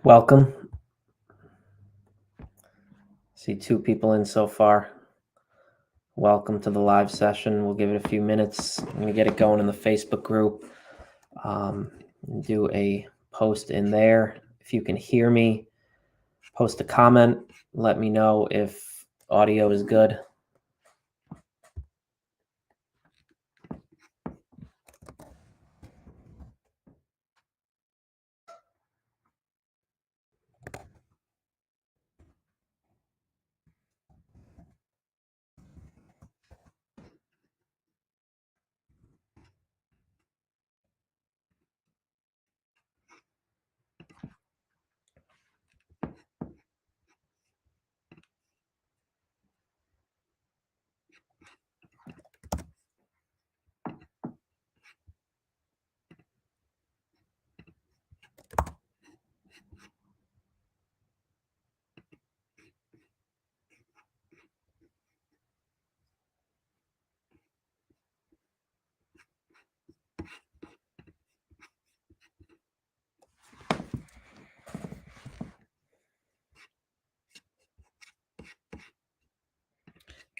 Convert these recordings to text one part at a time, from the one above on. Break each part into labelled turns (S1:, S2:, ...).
S1: Welcome. See 2 people in so far. Welcome to the live session. We'll give it a few minutes. I'm going to get it going in the Facebook group. Do a post in there. If you can hear me, post a comment. Let me know if audio is good.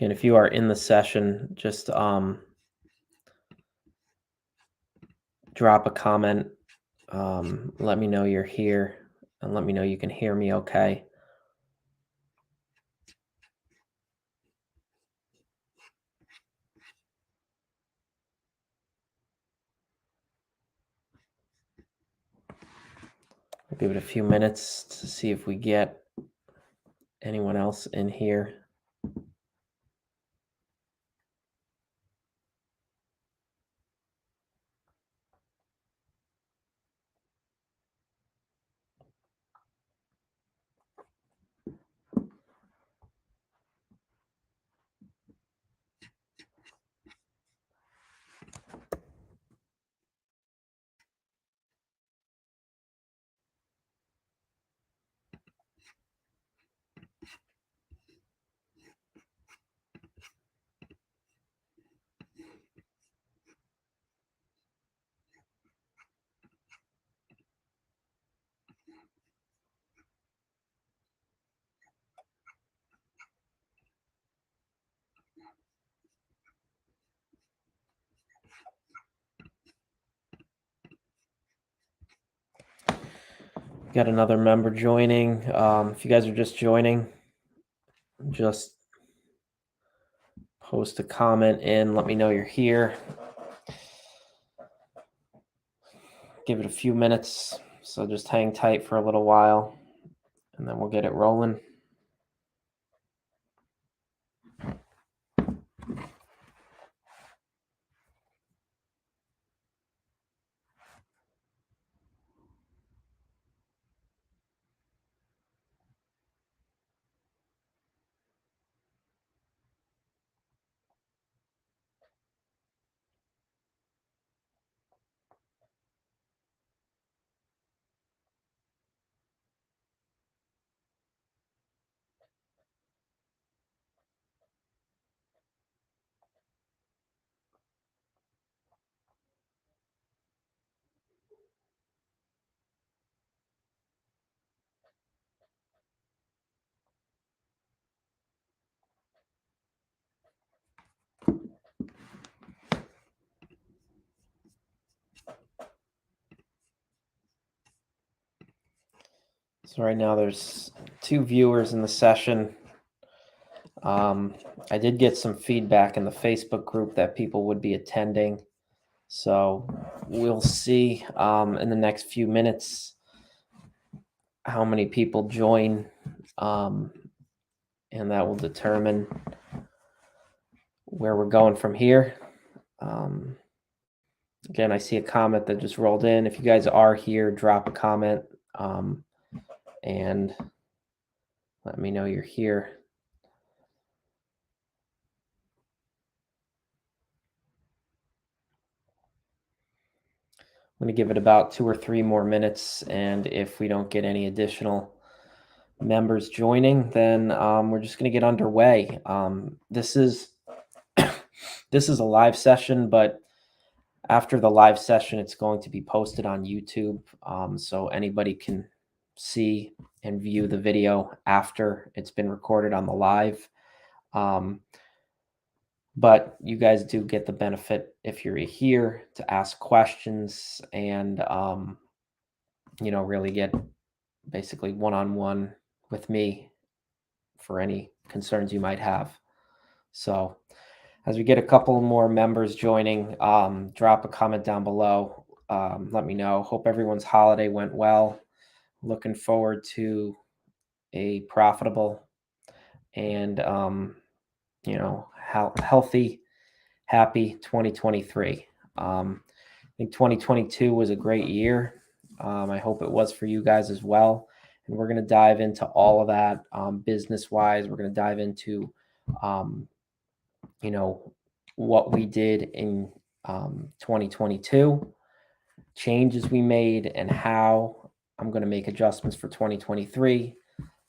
S1: And if you are in the session, just drop a comment. Let me know you're here and let me know you can hear me okay. I'll give it a few minutes to see if we get anyone else in here. Got another member joining. If you guys are just joining, just post a comment in. Let me know you're here. Give it a few minutes. So just hang tight for a little while, and then we'll get it rolling. So right now there's 2 viewers in the session. I did get some feedback in the Facebook group that people would be attending. So we'll see in the next few minutes how many people join, and that will determine where we're going from here. Again, I see a comment that just rolled in. If you guys are here, drop a comment and let me know you're here. I'm going to give it about 2 or 3 more minutes, and if we don't get any additional members joining, then we're just going to get underway. This is this is a live session, but after the live session, it's going to be posted on YouTube, so anybody can see and view the video after it's been recorded on the live. But you guys do get the benefit if you're here to ask questions and, really get basically one-on-one with me for any concerns you might have. So as we get a couple more members joining, drop a comment down below. Let me know. Hope everyone's holiday went well. Looking forward to a profitable and, healthy, happy 2023. I think 2022 was a great year. I hope it was for you guys as well. And we're going to dive into all of that business-wise. We're going to dive into, what we did in 2022, changes we made, and how I'm going to make adjustments for 2023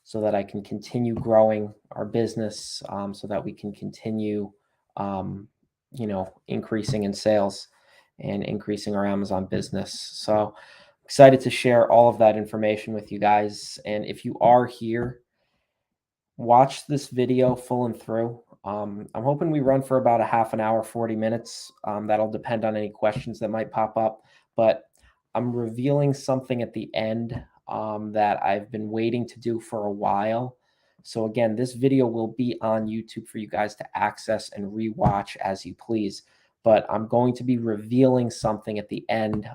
S1: so that I can continue growing our business, so that we can continue, increasing in sales and increasing our Amazon business. So excited to share all of that information with you guys. And if you are here, watch this video full and through. I'm hoping we run for about a half an hour, 40 minutes. That'll depend on any questions that might pop up. But I'm revealing something at the end that I've been waiting to do for a while. So again, this video will be on YouTube for you guys to access and rewatch as you please. But I'm going to be revealing something at the end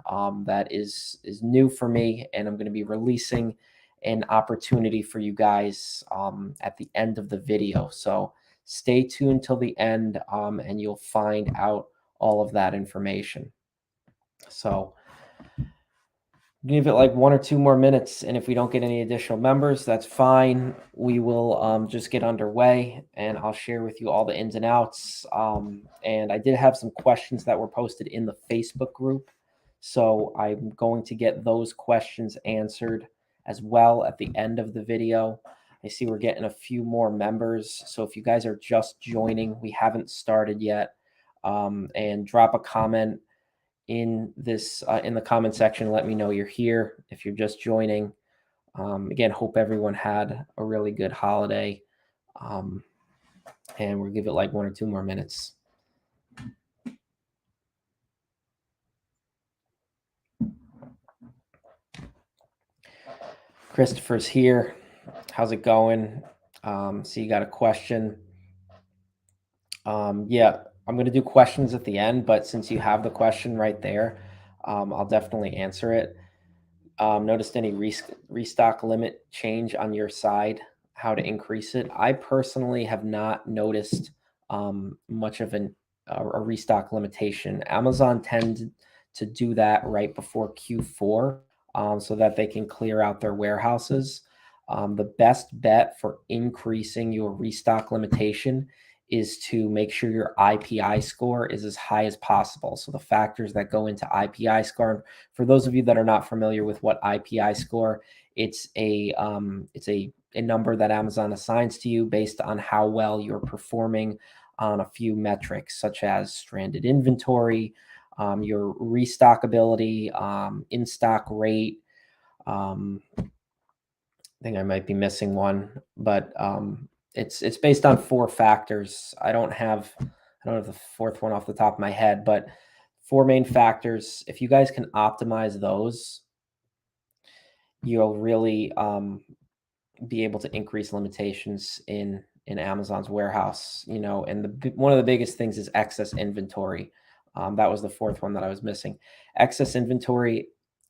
S1: that is new for me, and I'm going to be releasing an opportunity for you guys at the end of the video. So stay tuned till the end, and you'll find out all of that information. So give it like 1 or 2 more minutes, and if we don't get any additional members, that's fine. We will just get underway, and I'll share with you all the ins and outs. And I did have some questions that were posted in the Facebook group, so I'm going to get those questions answered as well at the end of the video. I see we're getting a few more members, so if you guys are just joining, we haven't started yet, and drop a comment in this in the comment section. Let me know you're here if you're just joining. Again, hope everyone had a really good holiday, and we'll give it like 1 or 2 more minutes. Christopher's here. How's it going? So you got a question. Yeah, I'm going to do questions at the end, but since you have the question right there, I'll definitely answer it. Noticed any restock limit change on your side, how to increase it? I personally have not noticed much of a restock limitation. Amazon tends to do that right before Q4 so that they can clear out their warehouses. The best bet for increasing your restock limitation is to make sure your IPI score is as high as possible. So the factors that go into IPI score, for those of you that are not familiar with what IPI score, it's a number that Amazon assigns to you based on how well you're performing on a few metrics, such as stranded inventory, your restock ability, in stock rate. I think I might be missing one, but it's based on 4 factors. I don't have the 4th one off the top of my head, but 4 main factors. If you guys can optimize those, you'll really be able to increase limitations in Amazon's warehouse. And one of the biggest things is excess inventory. That was the 4th one that I was missing. Excess inventory.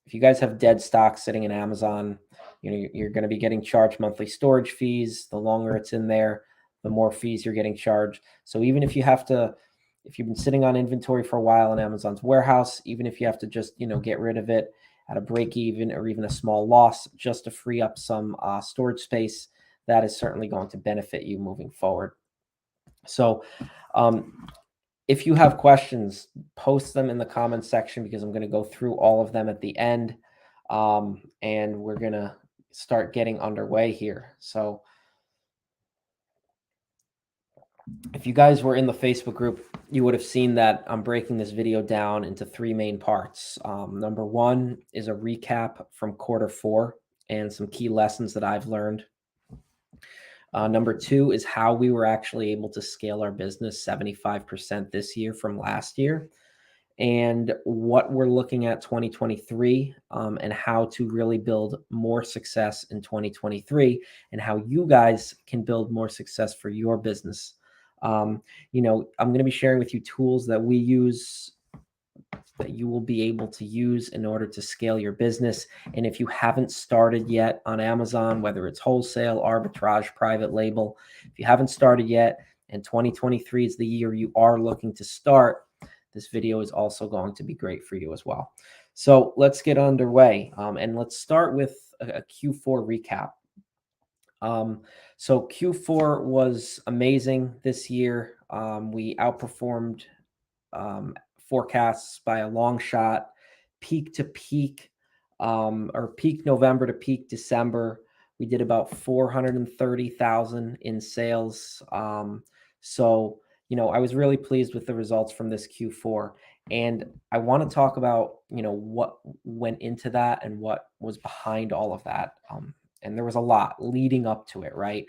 S1: If you guys have dead stock sitting in Amazon, you're going to be getting charged monthly storage fees. The longer it's in there, the more fees you're getting charged. So even if you've been sitting on inventory for a while in Amazon's warehouse, even if you have to just, get rid of it at a break even or even a small loss just to free up some storage space, that is certainly going to benefit you moving forward. So if you have questions, post them in the comments section because I'm going to go through all of them at the end. And we're going to start getting underway here. So if you guys were in the Facebook group, you would have seen that I'm breaking this video down into 3 main parts. Number 1 is a recap from quarter 4 and some key lessons that I've learned. Number two is how we were actually able to scale our business 75% this year from last year, and what we're looking at 2023, and how to really build more success in 2023, and how you guys can build more success for your business. I'm going to be sharing with you tools that we use that you will be able to use in order to scale your business. And if you haven't started yet on Amazon, whether it's wholesale, arbitrage, private label, if you haven't started yet and 2023 is the year you are looking to start, this video is also going to be great for you as well. So let's get underway, and let's start with a Q4 recap. So Q4 was amazing this year. We outperformed forecasts by a long shot, peak to peak, or peak November to peak December. We did about 430,000 in sales. So I was really pleased with the results from this Q4. And I want to talk about, what went into that and what was behind all of that. And there was a lot leading up to it, right?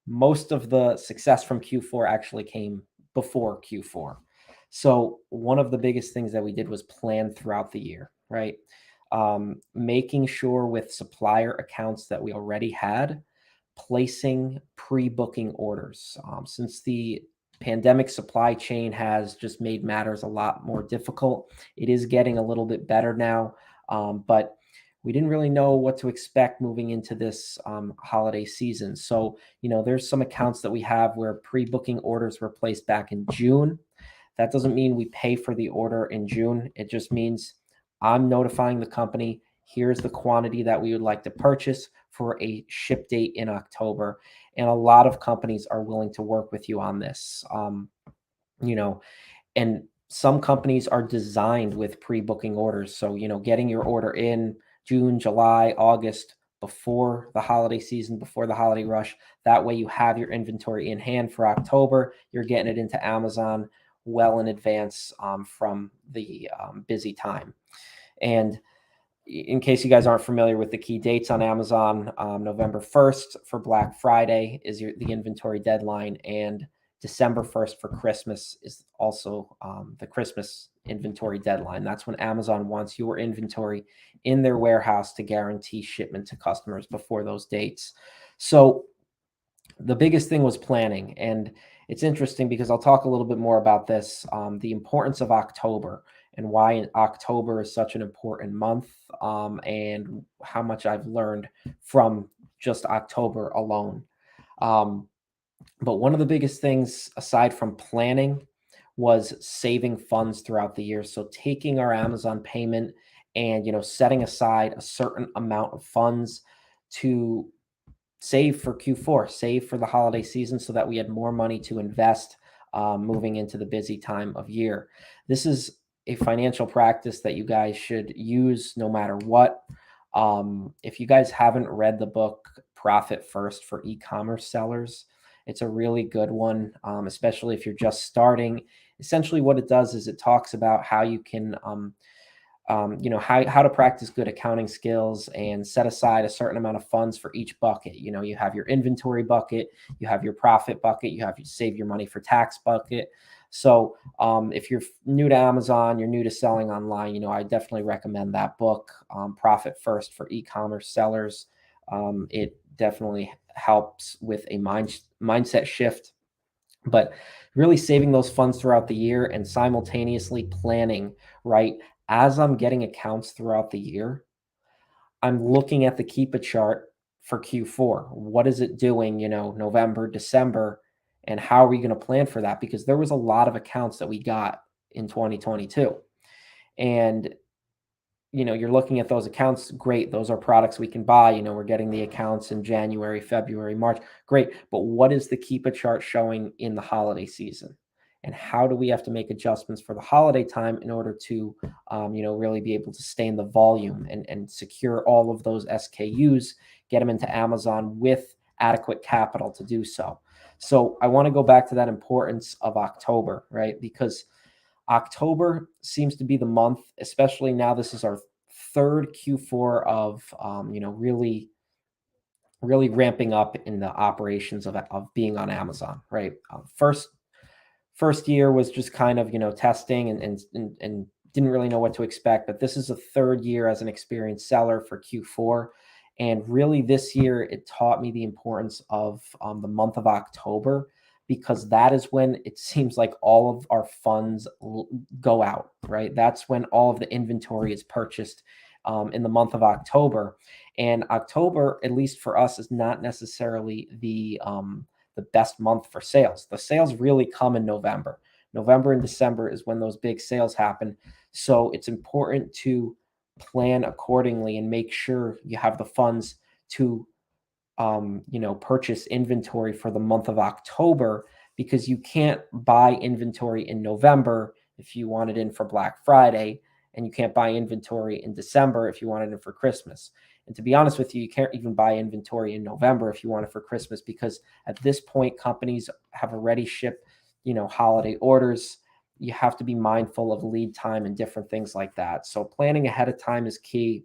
S1: Most of the success from Q4 actually came before Q4. So one of the biggest things that we did was plan throughout the year, right? Making sure with supplier accounts that we already had, placing pre-booking orders. Since the pandemic supply chain has just made matters a lot more difficult, it is getting a little bit better now, but we didn't really know what to expect moving into this holiday season. So, there's some accounts that we have where pre-booking orders were placed back in June. That doesn't mean we pay for the order in June. It just means I'm notifying the company, here's the quantity that we would like to purchase for a ship date in October. And a lot of companies are willing to work with you on this. And some companies are designed with pre-booking orders. So, getting your order in June, July, August, before the holiday season, before the holiday rush. That way you have your inventory in hand for October. You're getting it into Amazon well in advance from the busy time. And in case you guys aren't familiar with the key dates on Amazon, November 1st for Black Friday is the inventory deadline, and December 1st for Christmas is also the Christmas inventory deadline. That's when Amazon wants your inventory in their warehouse to guarantee shipment to customers before those dates. So the biggest thing was planning, and it's interesting because I'll talk a little bit more about this, the importance of October and why October is such an important month, and how much I've learned from just October alone. But one of the biggest things aside from planning was saving funds throughout the year. So taking our Amazon payment and setting aside a certain amount of funds to save for Q4, save for the holiday season, so that we had more money to invest moving into the busy time of year. This is a financial practice that you guys should use no matter what. If you guys haven't read the book Profit First for e-commerce sellers, it's a really good one, especially if you're just starting. Essentially what it does is it talks about how you can how to practice good accounting skills and set aside a certain amount of funds for each bucket. You have your inventory bucket, you have your profit bucket, you have your save your money for tax bucket. So if you're new to Amazon, you're new to selling online, I definitely recommend that book, Profit First for e-commerce sellers. It definitely helps with a mindset shift, but really saving those funds throughout the year and simultaneously planning, right? As I'm getting accounts throughout the year, I'm looking at the Keepa chart for Q4. What is it doing, November, December, and how are we going to plan for that? Because there was a lot of accounts that we got in 2022. And you're looking at those accounts, great. Those are products we can buy. We're getting the accounts in January, February, March. Great. But what is the Keepa chart showing in the holiday season? And how do we have to make adjustments for the holiday time in order to, really be able to stay in the volume and secure all of those SKUs, get them into Amazon with adequate capital to do so. So I want to go back to that importance of October, right? Because October seems to be the month, especially now this is our third Q4 of, really really ramping up in the operations of being on Amazon, right? First year was just kind of, testing and didn't really know what to expect. But this is the third year as an experienced seller for Q4. And really this year, it taught me the importance of the month of October, because that is when it seems like all of our funds go out, right? That's when all of the inventory is purchased in the month of October. And October, at least for us, is not necessarily the best month for sales. The sales really come in November. November and December is when those big sales happen. So it's important to plan accordingly and make sure you have the funds to purchase inventory for the month of October, because you can't buy inventory in November if you want it in for Black Friday, and you can't buy inventory in December if you want it in for Christmas. And to be honest with you, you can't even buy inventory in November if you want it for Christmas, because at this point, companies have already shipped, holiday orders. You have to be mindful of lead time and different things like that. So planning ahead of time is key.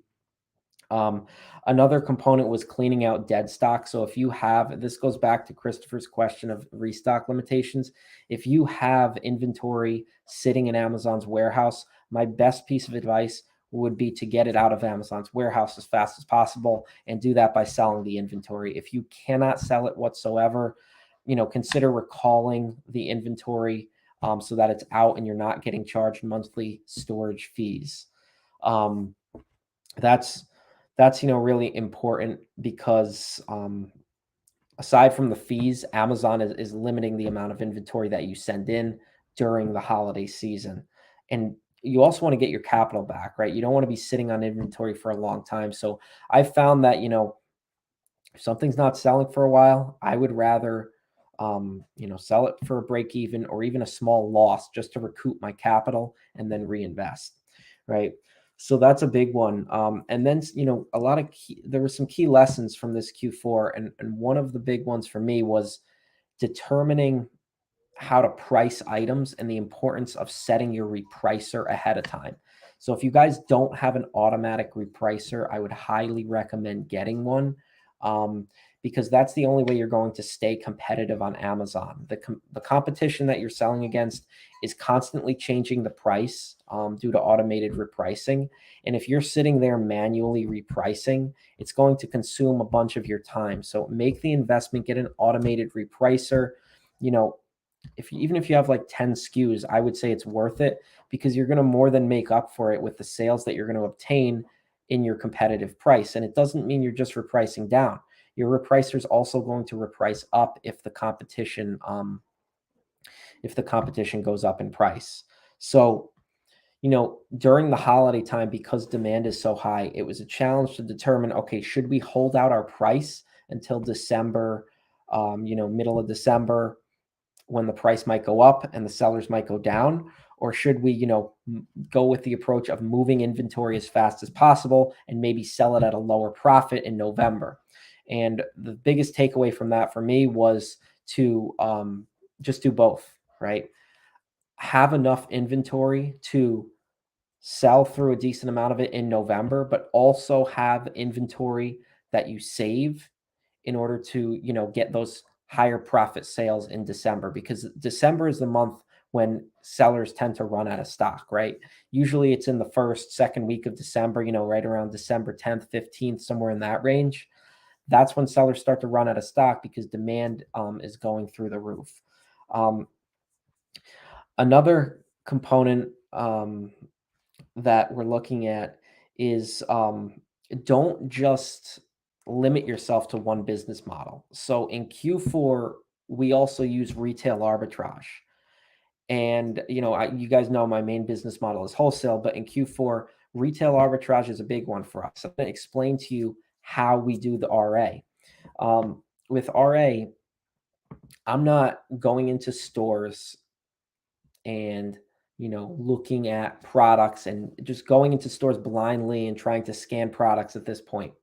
S1: Another component was cleaning out dead stock. So if you have, this goes back to Christopher's question of restock limitations. If you have inventory sitting in Amazon's warehouse, my best piece of advice would be to get it out of Amazon's warehouse as fast as possible, and do that by selling the inventory. If you cannot sell it whatsoever, consider recalling the inventory so that it's out and you're not getting charged monthly storage fees. That's really important, because aside from the fees, Amazon is limiting the amount of inventory that you send in during the holiday season. And you also want to get your capital back, right? You don't want to be sitting on inventory for a long time. So I found that, if something's not selling for a while, I would rather sell it for a break even or even a small loss, just to recoup my capital and then reinvest, right? So that's a big one. And then, there were some key lessons from this Q4. And one of the big ones for me was determining how to price items and the importance of setting your repricer ahead of time. So if you guys don't have an automatic repricer, I would highly recommend getting one, because that's the only way you're going to stay competitive on Amazon. The competition that you're selling against is constantly changing the price due to automated repricing. And if you're sitting there manually repricing, it's going to consume a bunch of your time. So make the investment, get an automated repricer. Even if you have like 10 SKUs, I would say it's worth it, because you're going to more than make up for it with the sales that you're going to obtain in your competitive price. And it doesn't mean you're just repricing down. Your repricer is also going to reprice up if the competition goes up in price. So, during the holiday time, because demand is so high, it was a challenge to determine, okay, should we hold out our price until December, middle of December, when the price might go up and the sellers might go down? Or should we, go with the approach of moving inventory as fast as possible and maybe sell it at a lower profit in November? And the biggest takeaway from that for me was to just do both, right? Have enough inventory to sell through a decent amount of it in November, but also have inventory that you save in order to, get those higher profit sales in December, because December is the month when sellers tend to run out of stock, right? Usually it's in the first, second week of December, right around December 10th, 15th, somewhere in that range. That's when sellers start to run out of stock, because demand is going through the roof. Another component that we're looking at is don't just limit yourself to one business model. So in Q4, we also use retail arbitrage. And, you guys know my main business model is wholesale, but in Q4, retail arbitrage is a big one for us. I'm going to explain to you how we do the RA. With RA, I'm not going into stores and looking at products and just going into stores blindly and trying to scan products at this point.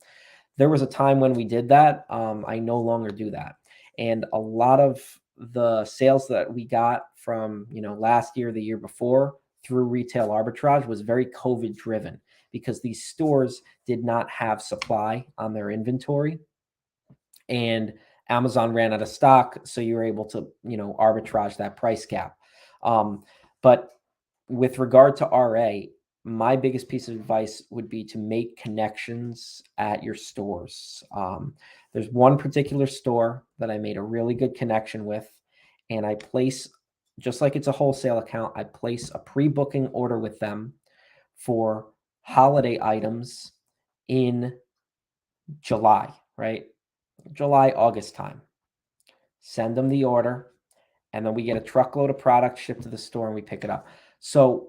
S1: There was a time when we did that. I no longer do that. And a lot of the sales that we got from, last year, the year before, through retail arbitrage was very COVID driven, because these stores did not have supply on their inventory. and Amazon ran out of stock, so you were able to, arbitrage that price gap. But with regard to RA, my biggest piece of advice would be to make connections at your stores. There's one particular store that I made a really good connection with, and I place, just like it's a wholesale account, I place a pre-booking order with them for holiday items in July, right? July, August time. Send them the order, and then we get a truckload of product shipped to the store and we pick it up. So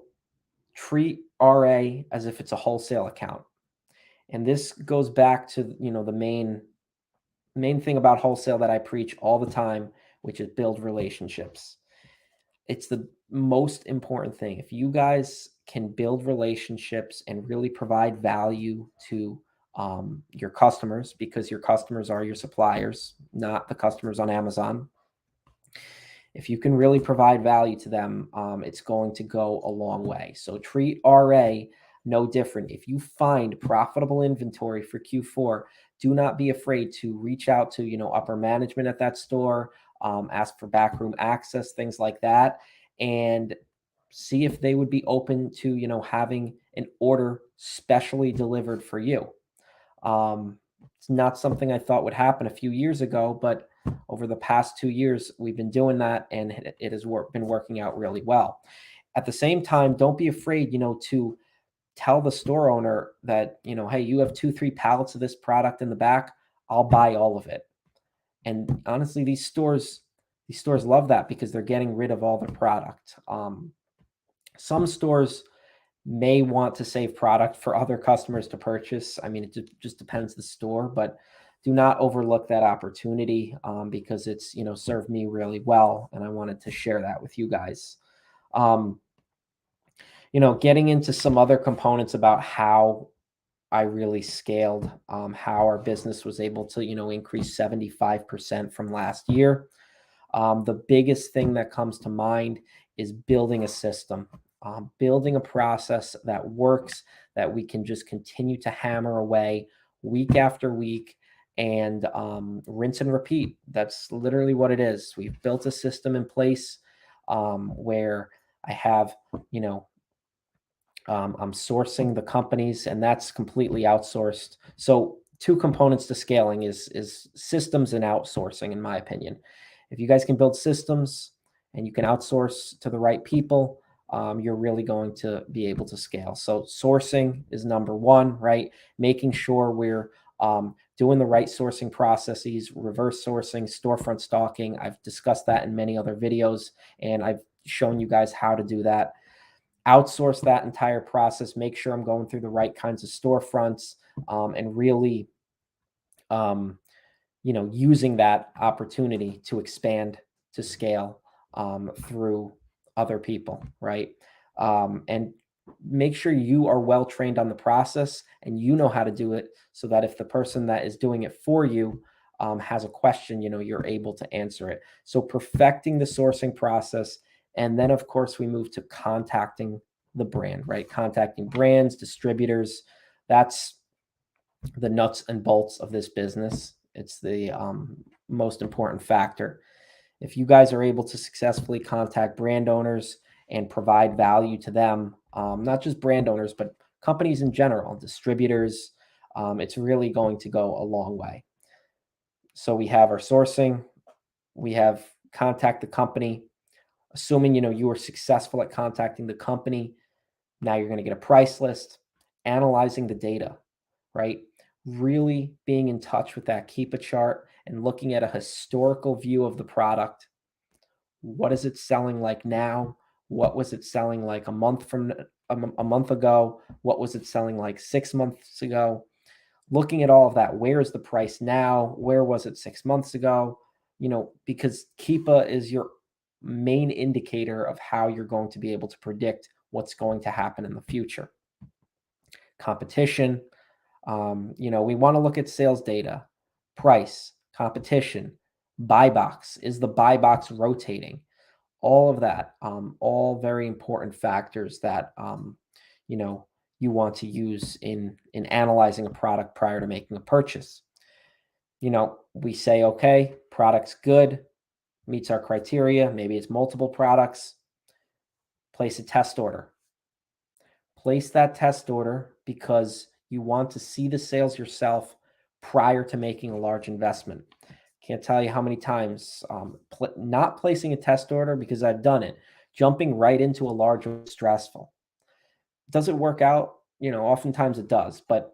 S1: treat RA as if it's a wholesale account. And this goes back to, the main thing about wholesale that I preach all the time, which is build relationships. It's the most important thing. If you guys can build relationships and really provide value to your customers, because your customers are your suppliers, not the customers on Amazon. If you can really provide value to them, it's going to go a long way. So treat RA no different. If you find profitable inventory for Q4, do not be afraid to reach out to, upper management at that store, ask for backroom access, things like that, and see if they would be open to, having an order specially delivered for you. It's not something I thought would happen a few years ago, but over the past 2 years, we've been doing that, and it has been working out really well. At the same time, don't be afraid, to tell the store owner that, hey, you have 2, 3 pallets of this product in the back. I'll buy all of it. And honestly, these stores love that because they're getting rid of all the product. Some stores may want to save product for other customers to purchase. I mean, it just depends the store, but do not overlook that opportunity, because it's, served me really well. And I wanted to share that with you guys. Getting into some other components about how I really scaled, how our business was able to, increase 75% from last year. The biggest thing that comes to mind is building a system, building a process that works, that we can just continue to hammer away week after week, and rinse and repeat. That's literally what it is. We've built a system in place, where I have, I'm sourcing the companies, and that's completely outsourced. So two components to scaling is systems and outsourcing, in my opinion. If you guys can build systems and you can outsource to the right people, you're really going to be able to scale. So sourcing is number one, right? Making sure we're doing the right sourcing processes, reverse sourcing, storefront stocking. I've discussed that in many other videos, and I've shown you guys how to do that. Outsource that entire process, make sure I'm going through the right kinds of storefronts, and really, using that opportunity to expand, to scale, through other people, right? And make sure you are well trained on the process and you know how to do it, so that if the person that is doing it for you has a question, you're able to answer it. So perfecting the sourcing process. And then, of course, we move to contacting the brand, right? Contacting brands, distributors. That's the nuts and bolts of this business. It's the most important factor. If you guys are able to successfully contact brand owners and provide value to them, not just brand owners, but companies in general, distributors, it's really going to go a long way. So we have our sourcing, we have contact the company. Assuming, you are successful at contacting the company, now you're going to get a price list, analyzing the data, right? Really being in touch with that Keep a chart and looking at a historical view of the product. What is it selling like now? What was it selling like a month ago? What was it selling like 6 months ago? Looking at all of that, where is the price now? Where was it 6 months ago? Because Keepa is your main indicator of how you're going to be able to predict what's going to happen in the future. Competition, we want to look at sales data, price, competition, buy box. Is the buy box rotating? All of that, all very important factors that, you want to use in analyzing a product prior to making a purchase. we say, okay, product's good, meets our criteria. Maybe it's multiple products. Place a test order. Place that test order because you want to see the sales yourself prior to making a large investment. Can't tell you how many times not placing a test order, because I've done it, jumping right into a large order is stressful. Does it work out? Oftentimes it does, but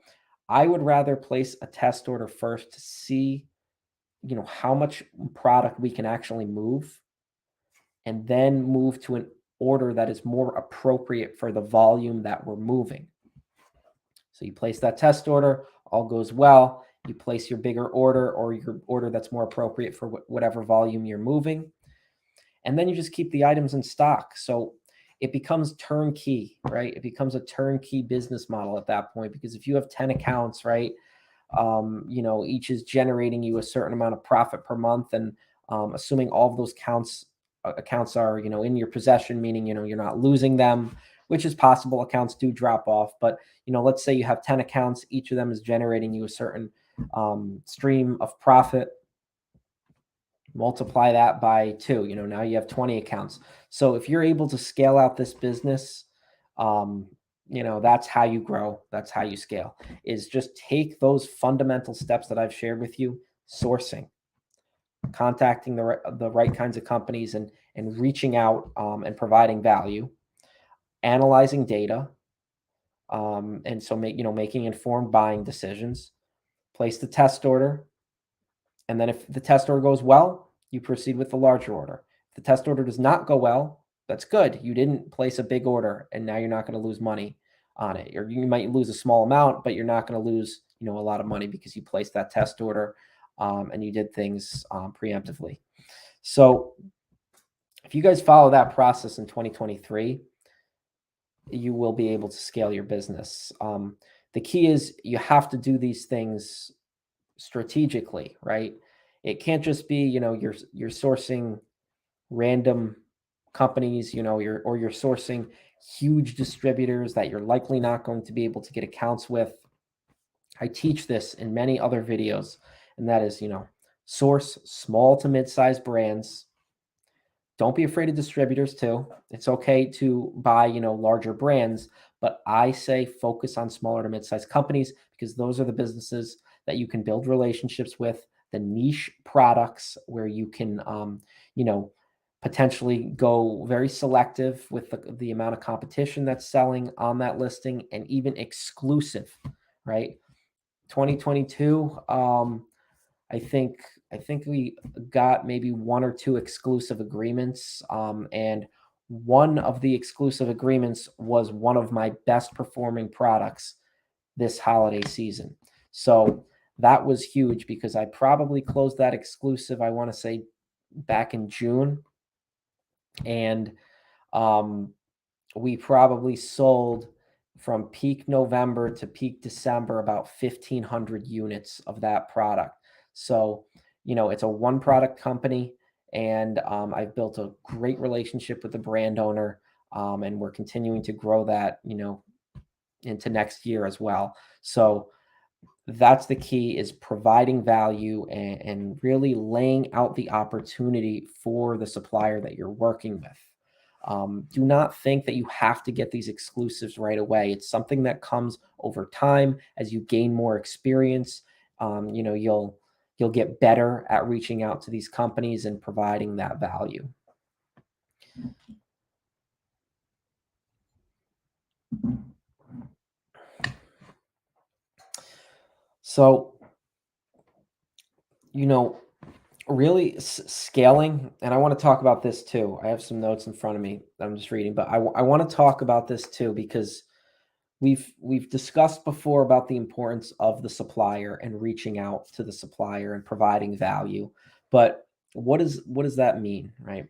S1: I would rather place a test order first to see, how much product we can actually move, and then move to an order that is more appropriate for the volume that we're moving. So you place that test order, all goes well, you place your bigger order or your order that's more appropriate for whatever volume you're moving, and then you just keep the items in stock. So it becomes turnkey, right? It becomes a turnkey business model at that point, because if you have 10 accounts, right, each is generating you a certain amount of profit per month, and assuming all of those accounts are, in your possession, meaning, you're not losing them, which is possible. Accounts do drop off, but, let's say you have 10 accounts, each of them is generating you a certain stream of profit. Multiply that by 2, now you have 20 accounts. So if you're able to scale out this business, that's how you grow. That's how you scale, is just take those fundamental steps that I've shared with you: sourcing, contacting the right kinds of companies, and reaching out and providing value, analyzing data, and so making informed buying decisions, place the test order, and then if the test order goes well, you proceed with the larger order. If the test order does not go well, that's good. You didn't place a big order, and now you're not going to lose money on it. Or you might lose a small amount, but you're not going to lose, a lot of money, because you placed that test order and you did things preemptively. So if you guys follow that process in 2023, you will be able to scale your business. The key is you have to do these things strategically, right? It can't just be, you're sourcing random companies, you're sourcing huge distributors that you're likely not going to be able to get accounts with. I teach this in many other videos, and that is, source small to mid-sized brands. Don't be afraid of distributors too. It's okay to buy, larger brands, but I say focus on smaller to mid-sized companies, because those are the businesses that you can build relationships with, the niche products where you can, potentially go very selective with the amount of competition that's selling on that listing, and even exclusive, right? 2022, I think we got maybe 1 or 2 exclusive agreements, and one of the exclusive agreements was one of my best performing products this holiday season. So that was huge, because I probably closed that exclusive, I want to say, back in June, and we probably sold from peak November to peak December about 1,500 units of that product. So, it's a one product company, and I've built a great relationship with the brand owner, and we're continuing to grow that, into next year as well. So that's the key, is providing value, and really laying out the opportunity for the supplier that you're working with. Do not think that you have to get these exclusives right away. It's something that comes over time as you gain more experience. You'll get better at reaching out to these companies and providing that value. So, really scaling, and I want to talk about this too. I have some notes in front of me that I'm just reading, but I want to talk about this too, because we've discussed before about the importance of the supplier and reaching out to the supplier and providing value. But what does that mean, right?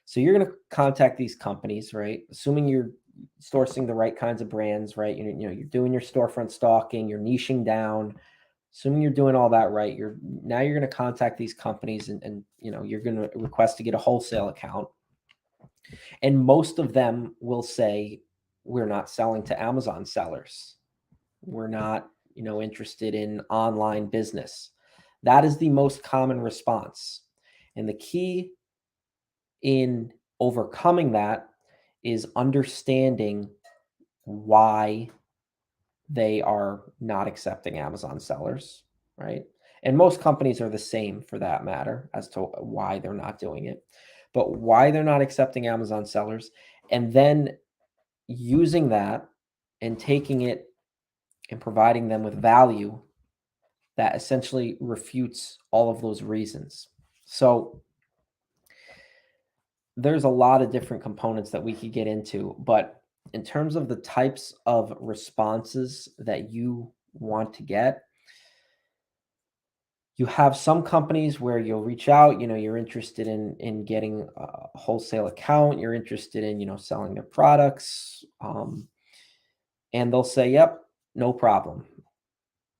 S1: So you're going to contact these companies, right? Assuming you're sourcing the right kinds of brands, right? You're doing your storefront stalking, you're niching down. Assuming you're doing all that right, you're going to contact these companies, and you're going to request to get a wholesale account. And most of them will say, we're not selling to Amazon sellers. We're not, interested in online business. That is the most common response. And the key in overcoming that is understanding why they are not accepting Amazon sellers, right? And most companies are the same for that matter as to why they're not doing it, but why they're not accepting Amazon sellers, and then using that and taking it and providing them with value that essentially refutes all of those reasons. So there's a lot of different components that we could get into, but in terms of the types of responses that you want to get, you have some companies where you'll reach out, you're interested in getting a wholesale account, you're interested in, selling their products, and they'll say, yep, no problem.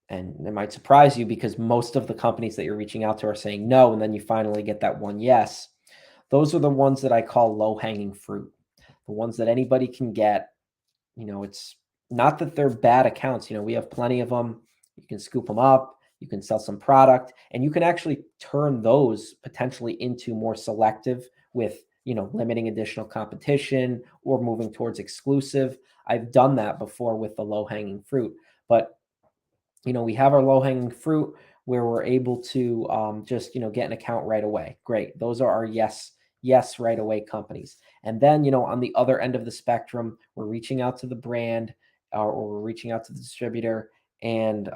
S1: And it might surprise you because most of the companies that you're reaching out to are saying no, and then you finally get that one yes. Those are the ones that I call low-hanging fruit, the ones that anybody can get. It's not that they're bad accounts. We have plenty of them. You can scoop them up, you can sell some product, and you can actually turn those potentially into more selective with, limiting additional competition or moving towards exclusive. I've done that before with the low-hanging fruit, but we have our low-hanging fruit where we're able to just, get an account right away. Great. Those are our yes right away companies. And then, on the other end of the spectrum, we're reaching out to the brand or we're reaching out to the distributor, and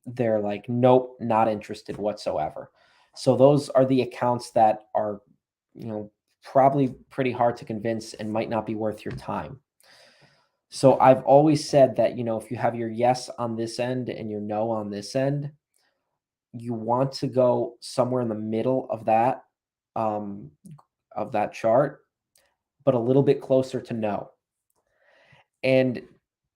S1: they're like, nope, not interested whatsoever. So those are the accounts that are, probably pretty hard to convince and might not be worth your time. So I've always said that, if you have your yes on this end and your no on this end, you want to go somewhere in the middle um, of that chart, but a little bit closer to no. And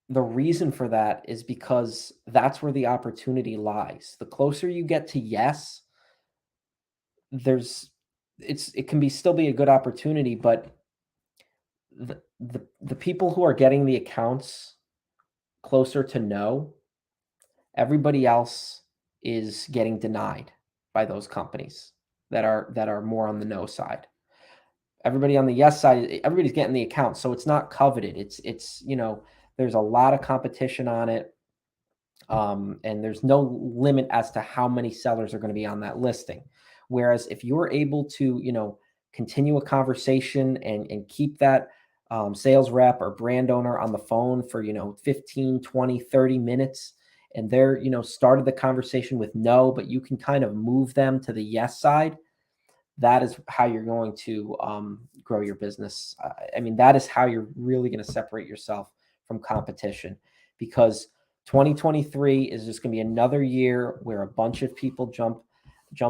S1: the reason for that is because that's where the opportunity lies. The closer you get to yes, it can still be a good opportunity, but the people who are getting the accounts closer to no, everybody else is getting denied by those companies that are more on the no side. Everybody on the yes side, everybody's getting the account, so it's not coveted. It's there's a lot of competition on it, and there's no limit as to how many sellers are going to be on that listing. Whereas if you're able to continue a conversation and keep that sales rep or brand owner on the phone for 15, 20, 30 minutes, and they're started the conversation with no, but you can kind of move them to the yes side, that is how you're going to grow your business. I mean, that is how you're really going to separate yourself from competition, because 2023 is just going to be another year where a bunch of people jump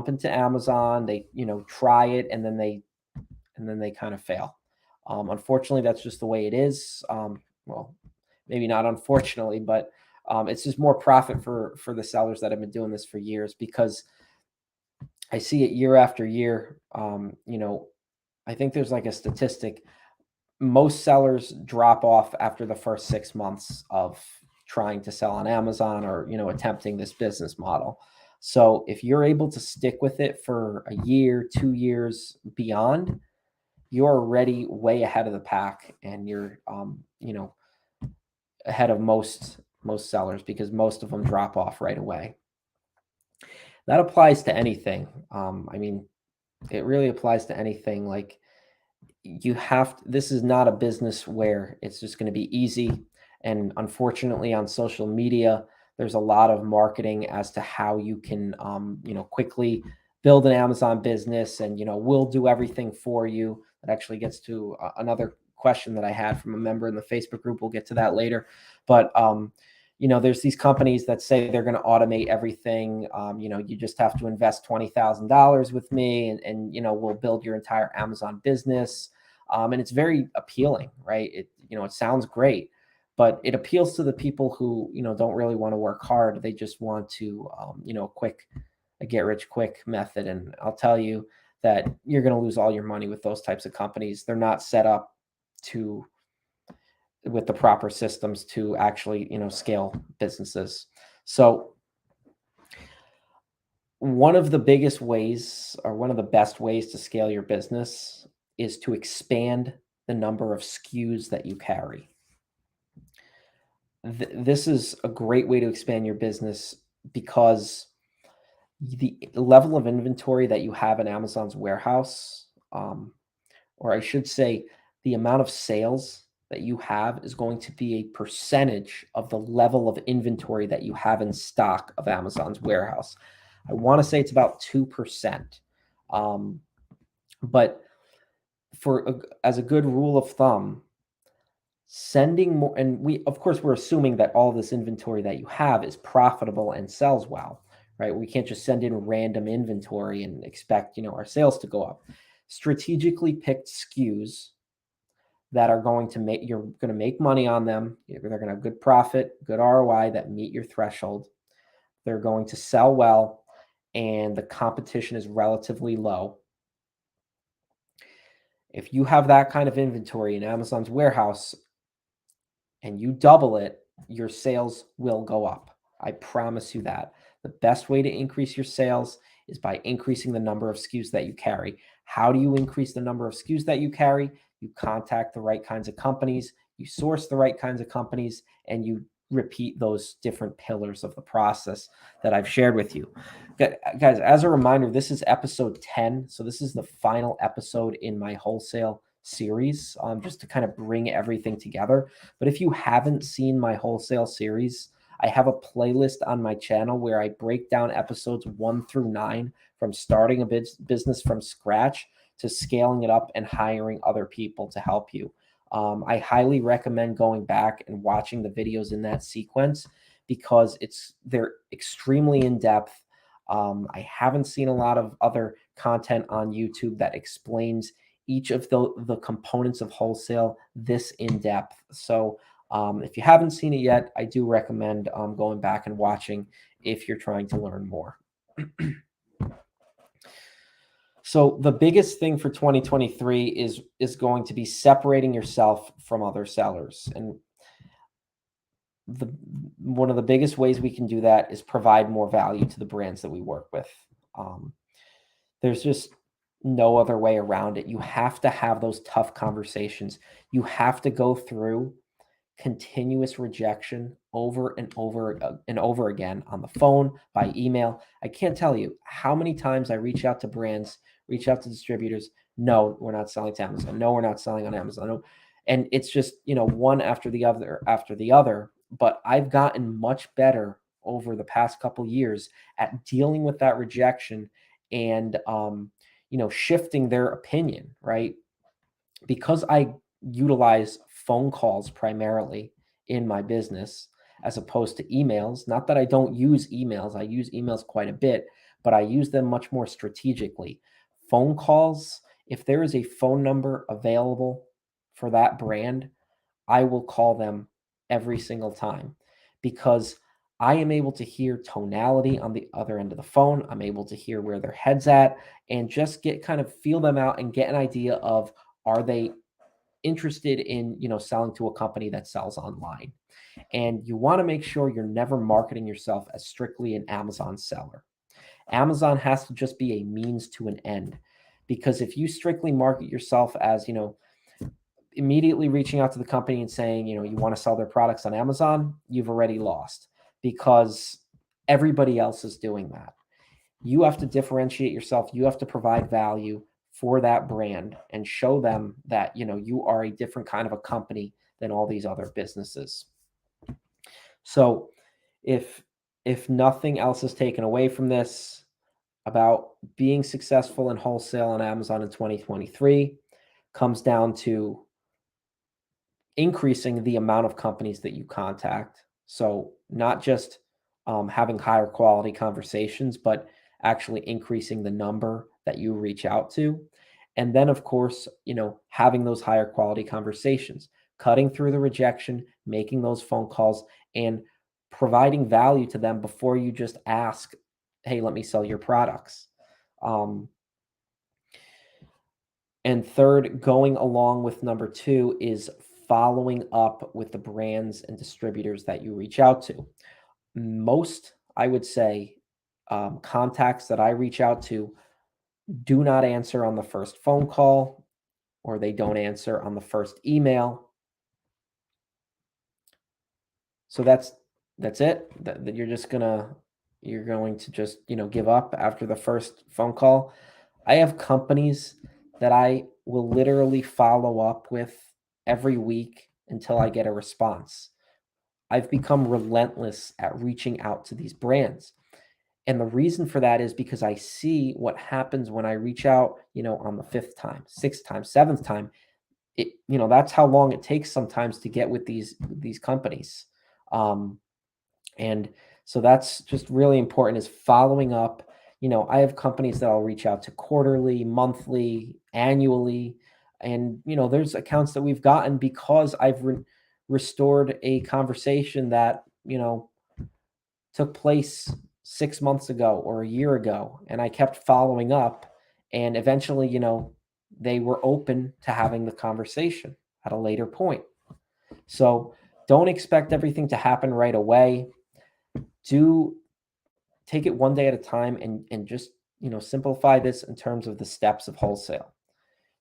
S1: into Amazon. They try it, and then they kind of fail. Unfortunately, that's just the way it is. Well, maybe not unfortunately, but it's just more profit for the sellers that have been doing this for years, because I see it year after year. I think there's like a statistic. Most sellers drop off after the first 6 months of trying to sell on Amazon or, attempting this business model. So if you're able to stick with it for a year, 2 years beyond, you're already way ahead of the pack, and you're, ahead of most sellers, because most of them drop off right away. That applies to anything. I mean, it really applies to anything. Like, this is not a business where it's just going to be easy. And unfortunately, on social media, there's a lot of marketing as to how you can, quickly build an Amazon business, and, we'll do everything for you. That actually gets to another question that I had from a member in the Facebook group. We'll get to that later. But, there's these companies that say they're going to automate everything. You just have to invest $20,000 with me, and we'll build your entire Amazon business. And it's very appealing, right? It sounds great, but it appeals to the people who, don't really want to work hard. They just want to, a get rich quick method. And I'll tell you that you're going to lose all your money with those types of companies. They're not set up with the proper systems to actually, scale businesses. So One of the biggest ways, or one of the best ways to scale your business, is to expand the number of SKUs that you carry. This is a great way to expand your business because the level of inventory that you have in Amazon's warehouse, or I should say, the amount of sales that you have is going to be a percentage of the level of inventory that you have in stock of Amazon's warehouse. I want to say it's about 2%. But as a good rule of thumb, sending more, and of course, we're assuming that all this inventory that you have is profitable and sells well, right? We can't just send in random inventory and expect, our sales to go up. Strategically picked SKUs that are going to make, you're going to make money on them. They're going to have good profit, good ROI that meet your threshold. They're going to sell well, and the competition is relatively low. If you have that kind of inventory in Amazon's warehouse and you double it, your sales will go up. I promise you that. The best way to increase your sales is by increasing the number of SKUs that you carry. How do you increase the number of SKUs that you carry? You contact the right kinds of companies, you source the right kinds of companies, and you repeat those different pillars of the process that I've shared with you. Guys, as a reminder, this is episode 10. So this is the final episode in my wholesale series, just to kind of bring everything together. But if you haven't seen my wholesale series, I have a playlist on my channel where I break down episodes 1 through 9, from starting a business from scratch to scaling it up and hiring other people to help you. I highly recommend going back and watching the videos in that sequence because they're extremely in depth. I haven't seen a lot of other content on YouTube that explains each of the components of wholesale this in depth. So if you haven't seen it yet, I do recommend going back and watching if you're trying to learn more. So the biggest thing for 2023 is going to be separating yourself from other sellers. And one of the biggest ways we can do that is provide more value to the brands that we work with. There's just no other way around it. You have to have those tough conversations. You have to go through continuous rejection over and over again on the phone, by email. I can't tell you how many times I reach out to brands, reach out to distributors. No, we're not selling to Amazon. No, we're not selling on Amazon. No. And it's just, one after the other. But I've gotten much better over the past couple years at dealing with that rejection and, shifting their opinion, right? Because I utilize phone calls primarily in my business as opposed to emails. Not that I don't use emails, I use emails quite a bit, but I use them much more strategically. Phone calls, if there is a phone number available for that brand, I will call them every single time because I am able to hear tonality on the other end of the phone. I'm able to hear where their head's at and just feel them out and get an idea of, are they interested in, selling to a company that sells online? And you want to make sure you're never marketing yourself as strictly an Amazon seller. Amazon has to just be a means to an end, because if you strictly market yourself as, immediately reaching out to the company and saying, you want to sell their products on Amazon, you've already lost because everybody else is doing that. You have to differentiate yourself. You have to provide value for that brand and show them that, you are a different kind of a company than all these other businesses. So if nothing else is taken away from this about being successful in wholesale on Amazon in 2023, comes down to increasing the amount of companies that you contact. So not just having higher quality conversations, but actually increasing the number that you reach out to. And then, of course, having those higher quality conversations, cutting through the rejection, making those phone calls, and providing value to them before you just ask, hey, let me sell your products. And third, going along with number 2, is following up with the brands and distributors that you reach out to. Most, I would say, contacts that I reach out to do not answer on the first phone call, or they don't answer on the first email. So that's it. That you're going to just, give up after the first phone call. I have companies that I will literally follow up with every week until I get a response. I've become relentless at reaching out to these brands. And the reason for that is because I see what happens when I reach out, on the fifth time, sixth time, seventh time. That's how long it takes sometimes to get with these companies. Um, and so that's just really important, is following up. I have companies that I'll reach out to quarterly, monthly, annually. And, there's accounts that we've gotten because I've restored a conversation that, took place 6 months ago or a year ago. And I kept following up. And eventually, they were open to having the conversation at a later point. So don't expect everything to happen right away. Do take it one day at a time, and just, simplify this in terms of the steps of wholesale.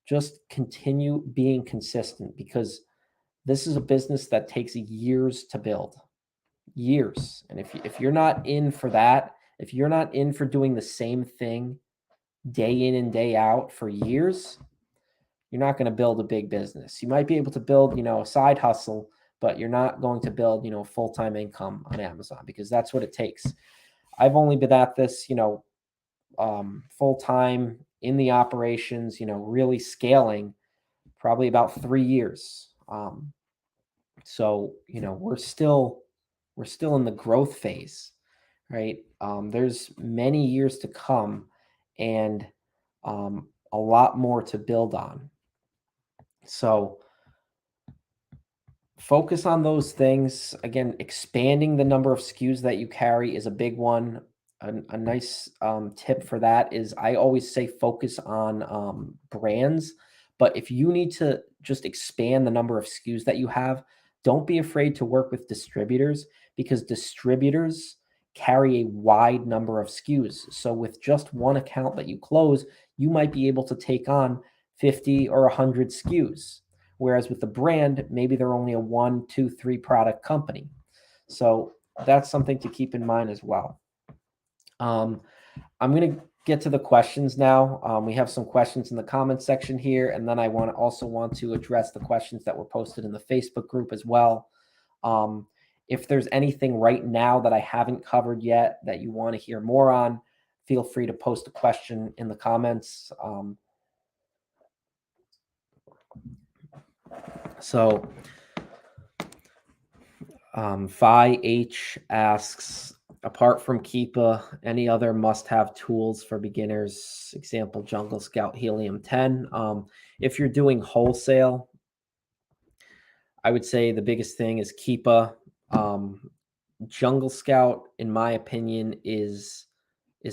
S1: Just continue being consistent, because this is a business that takes years to build. Years. And if you're not in for that, if you're not in for doing the same thing day in and day out for years, you're not going to build a big business. You might be able to build, a side hustle, but you're not going to build, full-time income on Amazon, because that's what it takes. I've only been at this, full-time in the operations, really scaling, probably about 3 years. So, we're still in the growth phase, right? There's many years to come, and a lot more to build on. So focus on those things. Again, expanding the number of SKUs that you carry is a big one. A nice tip for that is, I always say focus on brands. But if you need to just expand the number of SKUs that you have, don't be afraid to work with distributors, because distributors carry a wide number of SKUs. So with just one account that you close, you might be able to take on 50 or 100 SKUs. Whereas with the brand, maybe they're only a 1, 2, 3 product company. So that's something to keep in mind as well. I'm going to get to the questions now. We have some questions in the comments section here, and then I also want to address the questions that were posted in the Facebook group as well. If there's anything right now that I haven't covered yet that you want to hear more on, feel free to post a question in the comments. So Phi H asks, apart from Keepa, any other must-have tools for beginners? Example, Jungle Scout Helium 10. If you're doing wholesale, I would say the biggest thing is Keepa. Jungle Scout, in my opinion, is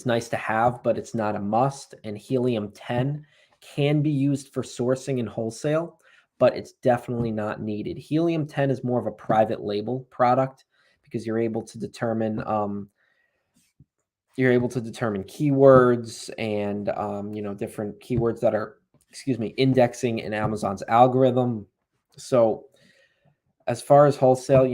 S1: nice to have, but it's not a must. And Helium 10 can be used for sourcing and wholesale, but it's definitely not needed. Helium 10 is more of a private label product, because you're able to determine keywords and different keywords that are indexing in Amazon's algorithm. So as far as wholesale,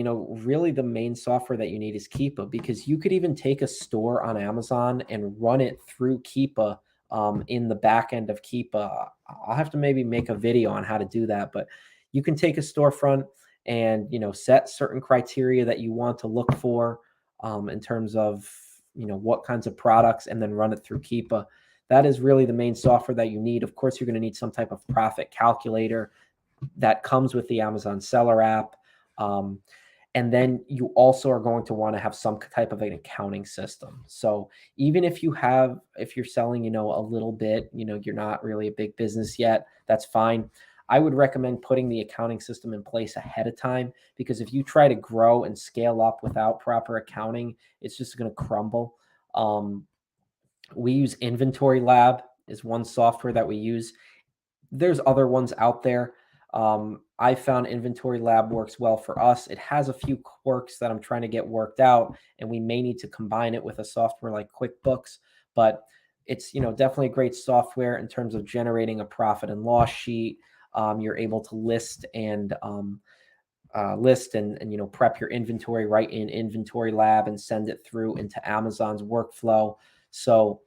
S1: really the main software that you need is Keepa, because you could even take a store on Amazon and run it through Keepa in the back end of Keepa. I'll have to maybe make a video on how to do that, but you can take a storefront and, set certain criteria that you want to look for in terms of, what kinds of products, and then run it through Keepa. That is really the main software that you need. Of course, you're going to need some type of profit calculator that comes with the Amazon seller app. And then you also are going to want to have some type of an accounting system. So even if you're selling, a little bit, you're not really a big business yet, that's fine. I would recommend putting the accounting system in place ahead of time, because if you try to grow and scale up without proper accounting, it's just going to crumble. We use Inventory Lab is one software that we use. There's other ones out there. I found Inventory Lab works well for us. It has a few quirks that I'm trying to get worked out, and we may need to combine it with a software like QuickBooks, but it's, definitely a great software in terms of generating a profit and loss sheet. You're able to list and prep your inventory right in Inventory Lab and send it through into Amazon's workflow. So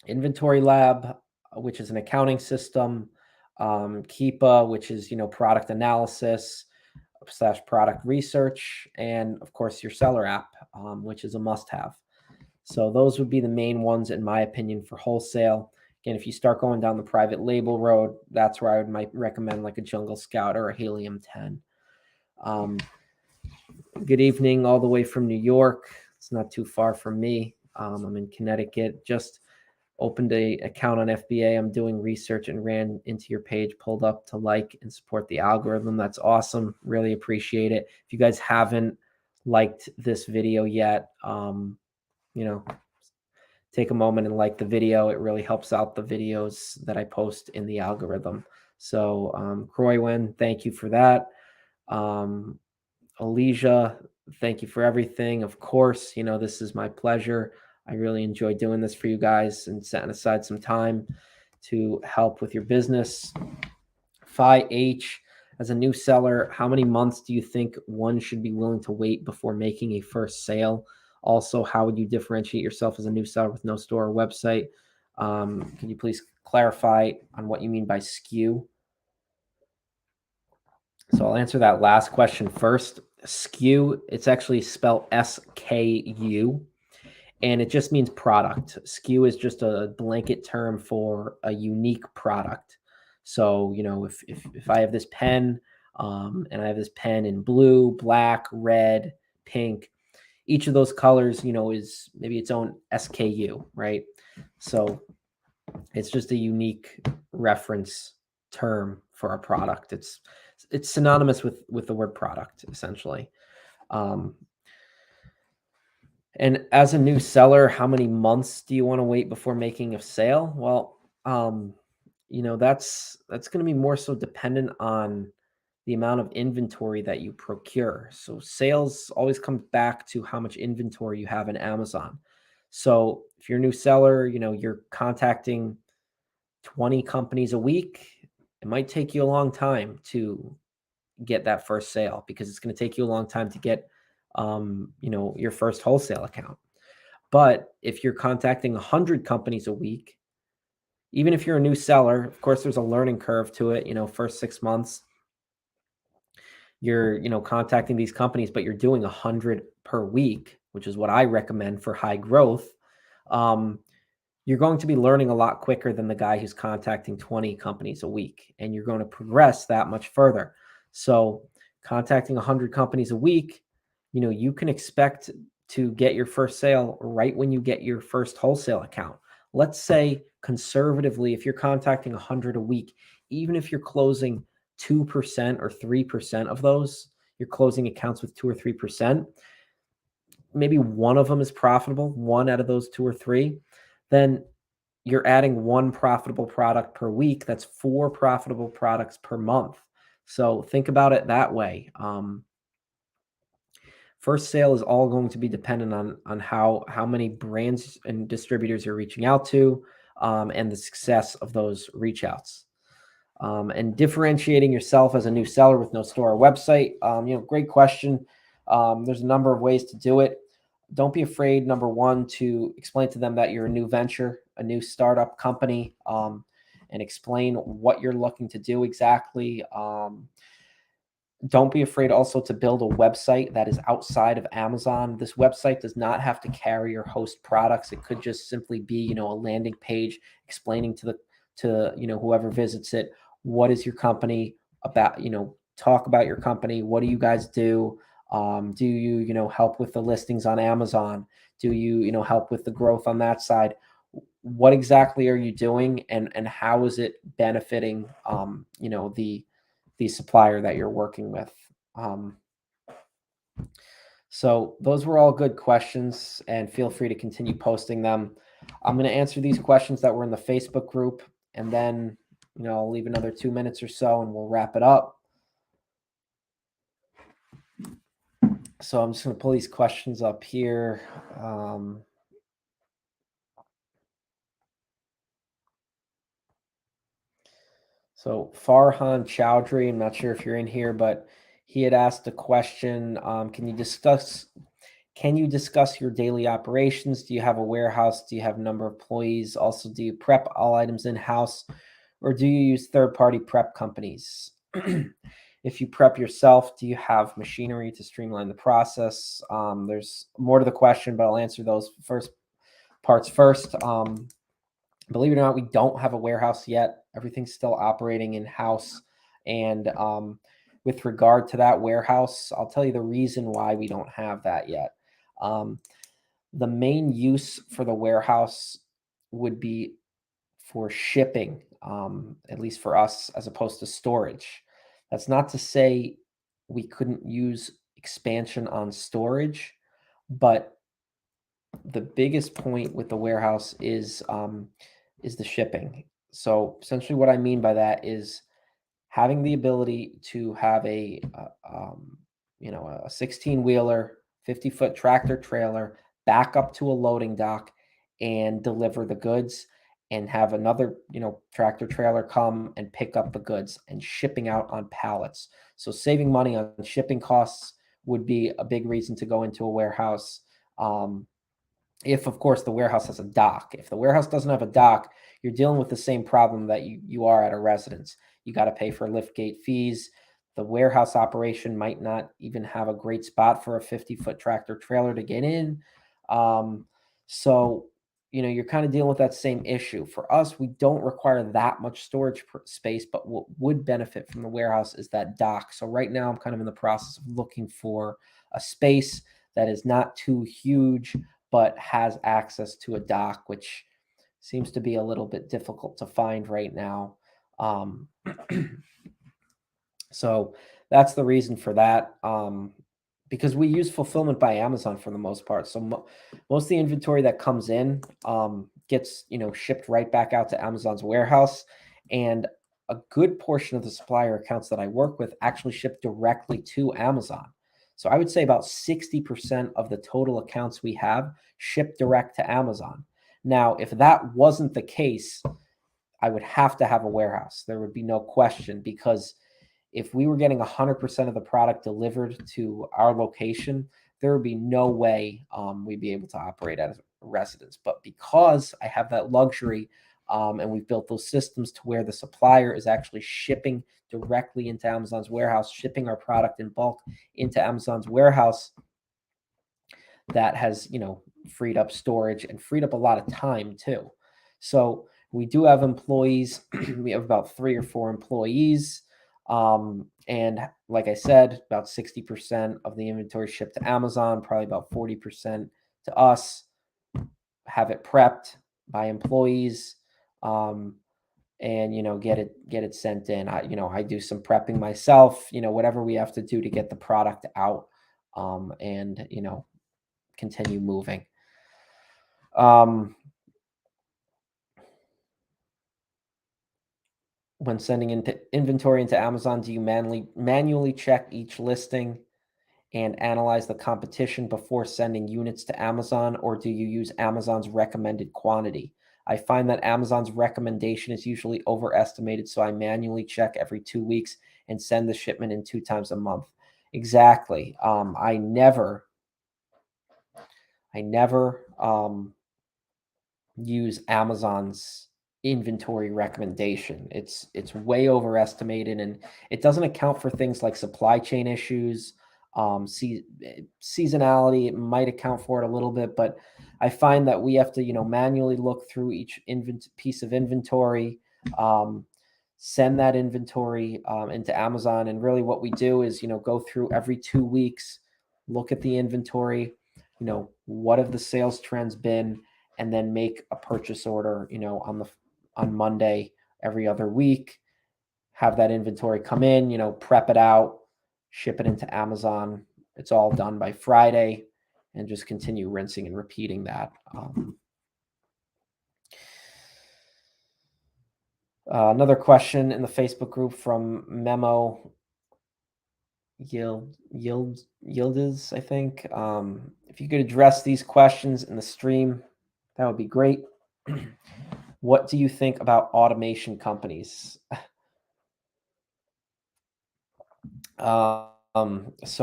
S1: Inventory Lab, which is an accounting system, Keepa, which is, product analysis / product research, and of course your seller app, which is a must-have. So those would be the main ones, in my opinion, for wholesale. Again, if you start going down the private label road, that's where I might recommend like a Jungle Scout or a Helium 10. Good evening, all the way from New York. It's not too far from me. I'm in Connecticut. Just opened a account on FBA. I'm doing research and ran into your page, pulled up to like and support the algorithm. That's awesome. Really appreciate it. If you guys haven't liked this video yet, take a moment and like the video. It really helps out the videos that I post in the algorithm. So, Croywen, thank you for that. Alicia, thank you for everything. Of course, this is my pleasure. I really enjoy doing this for you guys and setting aside some time to help with your business. Phi H, as a new seller, how many months do you think one should be willing to wait before making a first sale? Also, how would you differentiate yourself as a new seller with no store or website? Can you please clarify on what you mean by SKU? So I'll answer that last question first. SKU, it's actually spelled SKU, and it just means product. SKU is just a blanket term for a unique product. So, if I have this pen, and I have this pen in blue, black, red, pink, each of those colors, is maybe its own SKU, right? So it's just a unique reference term for a product. It's synonymous with the word product, essentially. And as a new seller, how many months do you want to wait before making a sale? Well, that's going to be more so dependent on the amount of inventory that you procure. So sales always comes back to how much inventory you have in Amazon. So if you're a new seller, you're contacting 20 companies a week, it might take you a long time to get that first sale because it's going to take you a long time to get your first wholesale account. But if you're contacting 100 companies a week, even if you're a new seller, of course, there's a learning curve to it. First 6 months, you're, contacting these companies, but you're doing 100 per week, which is what I recommend for high growth. You're going to be learning a lot quicker than the guy who's contacting 20 companies a week, and you're going to progress that much further. So contacting 100 companies a week, you can expect to get your first sale right when you get your first wholesale account. Let's say conservatively, if you're contacting 100 a week, even if you're closing 2% or 3% of those, you're closing accounts with 2 or 3%, maybe one of them is profitable, one out of those 2 or 3, then you're adding one profitable product per week. That's 4 profitable products per month. So think about it that way. First sale is all going to be dependent on how many brands and distributors you're reaching out to, and the success of those reach outs. And differentiating yourself as a new seller with no store or website. Great question. There's a number of ways to do it. Don't be afraid, number one, to explain to them that you're a new venture, a new startup company, and explain what you're looking to do exactly. Don't be afraid also to build a website that is outside of Amazon. This website does not have to carry or host products. It could just simply be, a landing page explaining to whoever visits it, what is your company about, talk about your company. What do you guys do? Do you, help with the listings on Amazon? Do you, help with the growth on that side? What exactly are you doing, and how is it benefiting, the supplier that you're working with? So those were all good questions, and feel free to continue posting them. I'm going to answer these questions that were in the Facebook group, and then I'll leave another 2 minutes or so and we'll wrap it up. So I'm just going to pull these questions up here. So Farhan Chowdhury, I'm not sure if you're in here, but he had asked a question. Can you discuss your daily operations? Do you have a warehouse? Do you have a number of employees? Also, do you prep all items in-house, or do you use third-party prep companies? If you prep yourself, do you have machinery to streamline the process? There's more to the question, but I'll answer those parts first. Believe it or not, we don't have a warehouse yet. Everything's still operating in-house. And with regard to that warehouse, I'll tell you the reason why we don't have that yet. The main use for the warehouse would be for shipping, at least for us, as opposed to storage. That's not to say we couldn't use expansion on storage, but the biggest point with the warehouse is the shipping. So essentially what I mean by that is having the ability to have a 16-wheeler, 50-foot tractor trailer back up to a loading dock and deliver the goods, and have another tractor trailer come and pick up the goods, and shipping out on pallets. So saving money on shipping costs would be a big reason to go into a warehouse. If, of course, the warehouse has a dock. If the warehouse doesn't have a dock, you're dealing with the same problem that you are at a residence. You got to pay for lift gate fees. The warehouse operation might not even have a great spot for a 50-foot tractor trailer to get in. So you're kind of dealing with that same issue. For us, we don't require that much storage space, but what would benefit from the warehouse is that dock. So right now I'm kind of in the process of looking for a space that is not too huge, but has access to a dock, which seems to be a little bit difficult to find right now. So that's the reason for that. Because we use fulfillment by Amazon for the most part. So most of the inventory that comes in gets shipped right back out to Amazon's warehouse, and a good portion of the supplier accounts that I work with actually ship directly to Amazon. So I would say about 60% of the total accounts we have ship direct to Amazon. Now, if that wasn't the case, I would have to have a warehouse. There would be no question, because if we were getting 100% of the product delivered to our location, there would be no way we'd be able to operate as a residence. But because I have that luxury, and we've built those systems to where the supplier is actually shipping directly into Amazon's warehouse, shipping our product in bulk into Amazon's warehouse, that has freed up storage and freed up a lot of time too. So we do have employees. We have about 3 or 4 employees. And like I said, about 60% of the inventory shipped to Amazon, probably about 40% to us, have it prepped by employees, and get it sent in. I do some prepping myself, whatever we have to do to get the product out, and continue moving. When sending inventory into Amazon, do you manually check each listing and analyze the competition before sending units to Amazon, or do you use Amazon's recommended quantity? I find that Amazon's recommendation is usually overestimated, so I manually check every 2 weeks and send the shipment in 2 times a month. Exactly. I never use Amazon's inventory recommendation. It's way overestimated, and it doesn't account for things like supply chain issues, seasonality. It might account for it a little bit, but I find that we have to manually look through each piece of inventory, send that inventory into Amazon, and really what we do is go through every 2 weeks, look at the inventory, what have the sales trends been, and then make a purchase order, on Monday every other week, have that inventory come in, prep it out, ship it into Amazon. It's all done by Friday, and just continue rinsing and repeating that. Another question in the Facebook group from Memo Yildiz, I think. If you could address these questions in the stream, that would be great. What do you think about automation companies? So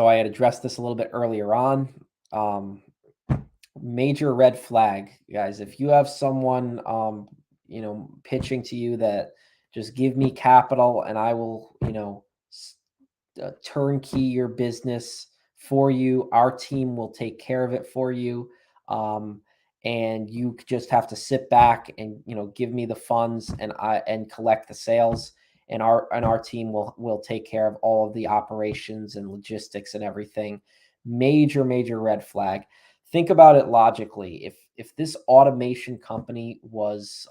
S1: I had addressed this a little bit earlier on. Major red flag, guys. If you have someone, pitching to you that just give me capital and I will, turnkey your business for you. Our team will take care of it for you. And you just have to sit back and give me the funds and collect the sales, and our team will take care of all of the operations and logistics and everything. Major red flag. Think about it logically. If this automation company was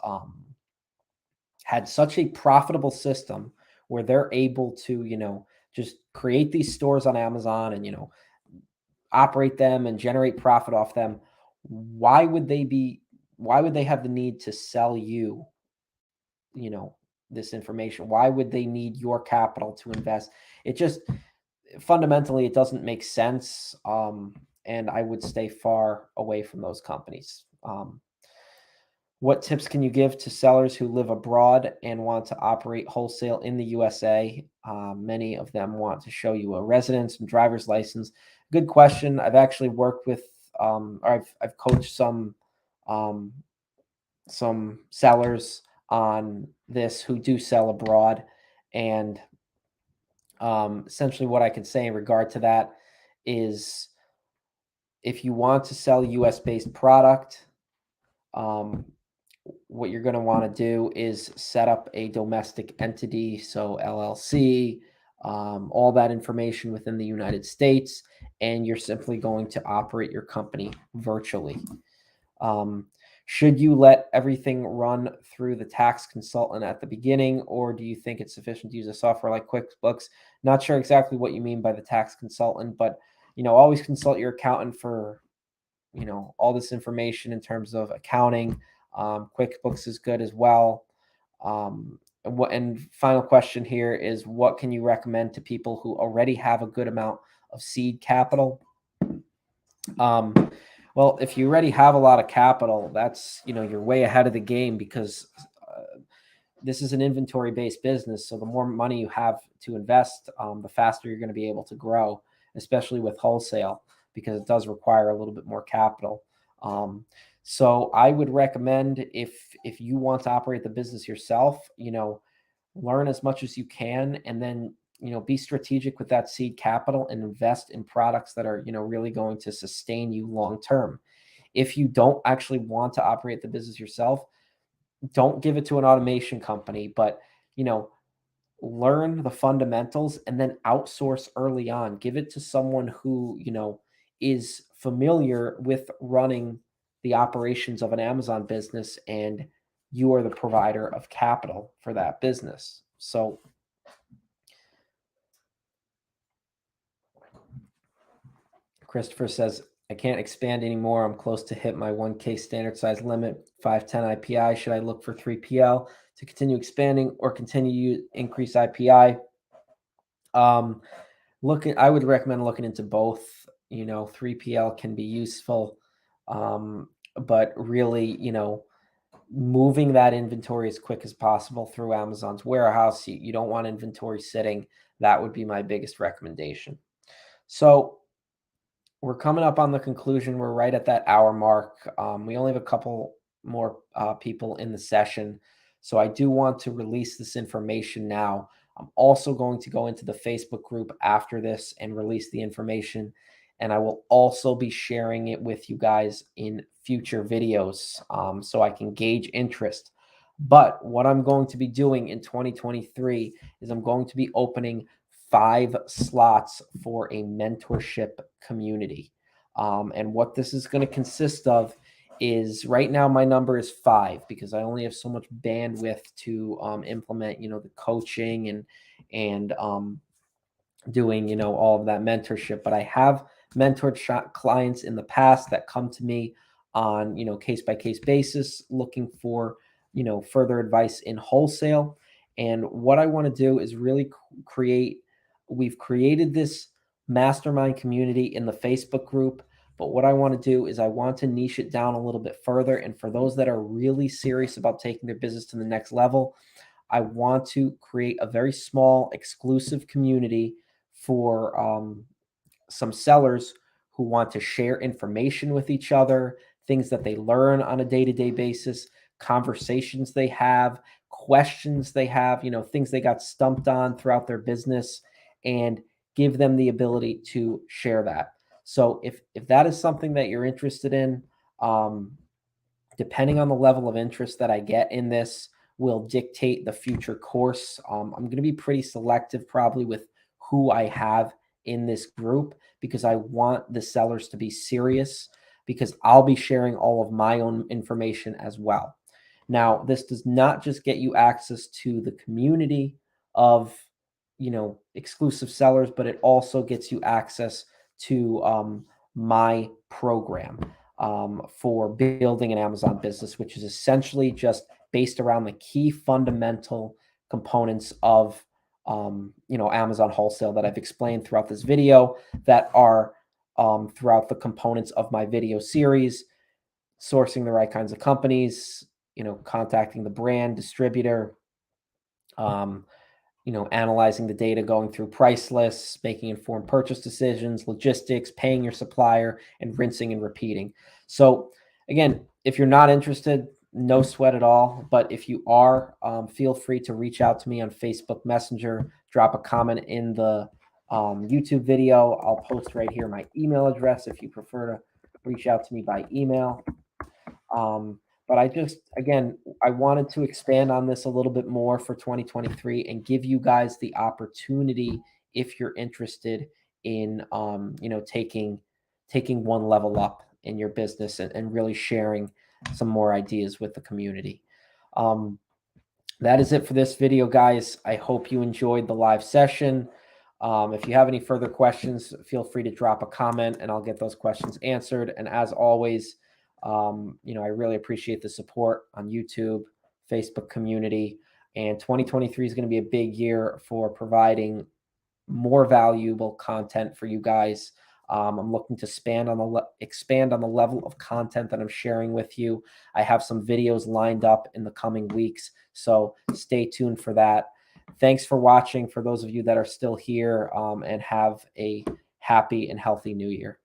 S1: had such a profitable system where they're able to, just create these stores on Amazon and, operate them and generate profit off them, why would they have the need to sell you, you know, this information? Why would they need your capital to invest? It just fundamentally it doesn't make sense. And I would stay far away from those companies. What tips can you give to sellers who live abroad and want to operate wholesale in the USA? Many of them want to show you a residence and driver's license. Good question. I've actually worked with, or I've coached um, some sellers on this who do sell abroad, and essentially what I can say in regard to that is, if you want to sell US based product, um, what you're going to want to do is set up a domestic entity, so LLC, all that information within the United States, and you're simply going to operate your company virtually. Um, should you let everything run through the tax consultant at the beginning, or do you think it's sufficient to use a software like QuickBooks? Not sure exactly what you mean by the tax consultant, but always consult your accountant for all this information in terms of accounting. QuickBooks is good as well. And final question here is, what can you recommend to people who already have a good amount of seed capital? Well, if you already have a lot of capital, that's you're way ahead of the game, because this is an inventory based business. So the more money you have to invest, the faster you're going to be able to grow, especially with wholesale, because it does require a little bit more capital. So I would recommend, if you want to operate the business yourself, learn as much as you can, and then be strategic with that seed capital and invest in products that are really going to sustain you long term. If you don't actually want to operate the business yourself, don't give it to an automation company, but learn the fundamentals and then outsource early on. Give it to someone who is familiar with running the operations of an Amazon business, and you are the provider of capital for that business. So Christopher says, I can't expand anymore. I'm close to hit my 1K standard size limit, 510 IPI. Should I look for 3PL to continue expanding, or continue to increase IPI? I would recommend looking into both. 3PL can be useful, but really, moving that inventory as quick as possible through Amazon's warehouse. You don't want inventory sitting. That would be my biggest recommendation. So we're coming up on the conclusion. We're right at that hour mark. We only have a couple more people in the session, so I do want to release this information now. I'm also going to go into the Facebook group after this and release the information, and I will also be sharing it with you guys in future videos, so I can gauge interest. But what I'm going to be doing in 2023 is I'm going to be opening 5 slots for a mentorship community. And what this is going to consist of is, right now my number is 5, because I only have so much bandwidth to implement, the coaching and doing, all of that mentorship. But I have mentored clients in the past that come to me on, case by case basis, looking for, further advice in wholesale. And what I want to do is really we've created this mastermind community in the Facebook group. But what I want to do is I want to niche it down a little bit further. And for those that are really serious about taking their business to the next level, I want to create a very small, exclusive community for some sellers who want to share information with each other, things that they learn on a day-to-day basis, conversations they have, questions they have, things they got stumped on throughout their business, and give them the ability to share that. So if that is something that you're interested in, um, depending on the level of interest that I get in this, will dictate the future course. I'm going to be pretty selective probably with who I have in this group because I want the sellers to be serious because I'll be sharing all of my own information as well. Now, this does not just get you access to the community of, exclusive sellers, but it also gets you access to my program for building an Amazon business, which is essentially just based around the key fundamental components of Amazon wholesale that I've explained throughout this video that are throughout the components of my video series, sourcing the right kinds of companies, contacting the brand distributor, um, analyzing the data, going through price lists, making informed purchase decisions, logistics, paying your supplier, and rinsing and repeating. So again, if you're not interested, no sweat at all. But if you are, feel free to reach out to me on Facebook Messenger, drop a comment in the YouTube video. I'll post right here my email address if you prefer to reach out to me by email. But I wanted to expand on this a little bit more for 2023 and give you guys the opportunity if you're interested in, taking one level up in your business and really sharing some more ideas with the community. That is it for this video, guys. I hope you enjoyed the live session. If you have any further questions, feel free to drop a comment and I'll get those questions answered. And as always, I really appreciate the support on YouTube, Facebook community, and 2023 is going to be a big year for providing more valuable content for you guys. I'm looking to expand on the level of content that I'm sharing with you. I have some videos lined up in the coming weeks, so stay tuned for that. Thanks for watching for those of you that are still here, and have a happy and healthy new year.